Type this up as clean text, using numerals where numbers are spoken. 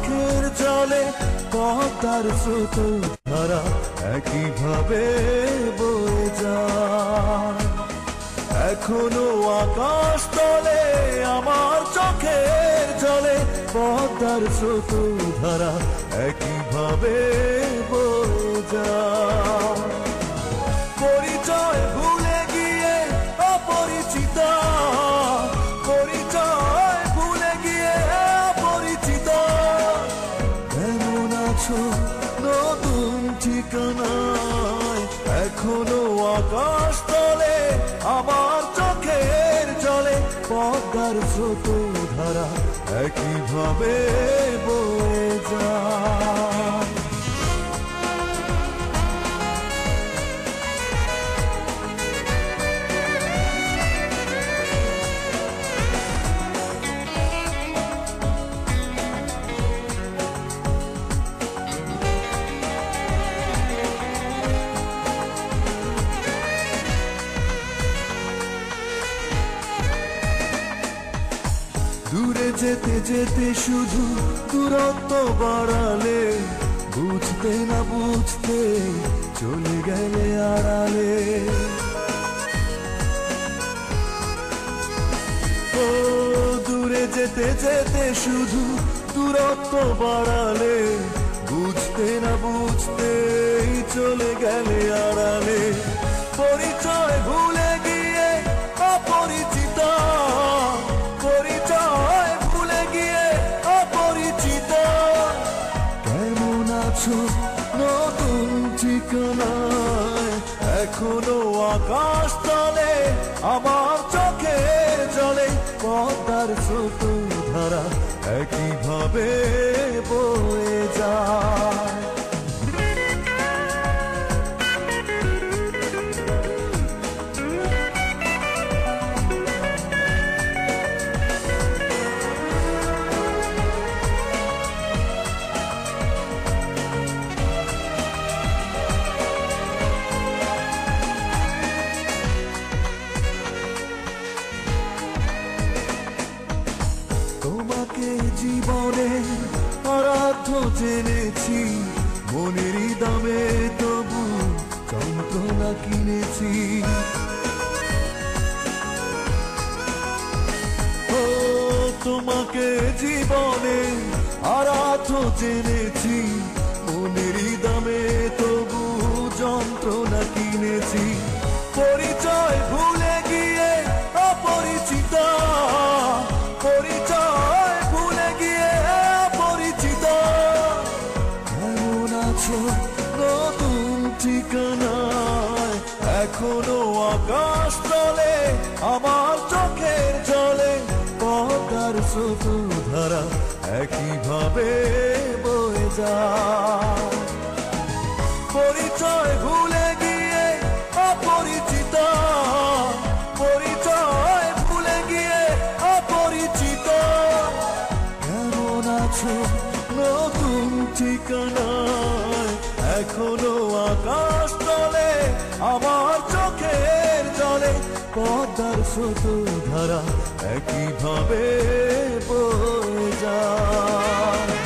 চোখের জলে পদ্মার স্রোত ধারা একইভাবে বয়ে যায়। এখনো আকাশ তলে আমার চোখের জলে পদ্মার স্রোত ধারা একইভাবে বয়ে যায়। পরিচয় ভুলে গিয়ে অপরিচিতা, পরিচয় ভুলে গিয়ে অপরিচিতা, কেমন আছো নতুন ঠিকানায়। এখনো আকাশ তলে আমার চোখের জলে পদ্মার স্রোত ধারা একইভাবে বয়ে যায়। দূরে যেতে যেতে শুধু দূরত্ব বাড়ালে, বুঝতে না বুঝতে চলে গেলে আড়ালে। ও দূরে যেতে যেতে শুধু দূরত্ব বাড়ালে, বুঝতে না বুঝতে চলে গেলে আড়ালে। পরিচয় ভুলে গিয়ে অপরিচিতা, পরিচয় ভুলে গিয়ে অপরিচিতা, কেমন আছো নতুন ঠিকানায়। এখনো আকাশ তলে আমার চোখের জলে পদ্মার স্রোত ধারা একইভাবে বয়ে যায়। তোমাকে জীবনে আরাধ্য জেনেছি, মনেরই দামে তবু যন্ত্রণা কিনেছি। ও তোমাকে জীবনে আরাধ্য জেনেছি, মনেরই দামে তবু যন্ত্রণা কিনেছি। পরিচয় ভুলে গিয়ে অপরিচিতা, পরিচয় ভুলে গিয়ে অপরিচিতা, কেমন আছো নতুন ঠিকানায়। এখনো আকাশ তলে আমার চোখের জলে পদ্মার স্রোত ধারা একইভাবে বয়ে যায়। পরিচয় ভুলে গিয়ে অপরিচিতা, পরিচয় ভুলে গিয়ে অপরিচিতা, কেমন আছো নতুন ঠিকানায়। এখনো আকাশ তলে আমার চোখের জলে পদ্মার স্রোত ধারা একইভাবে বয়ে যায়।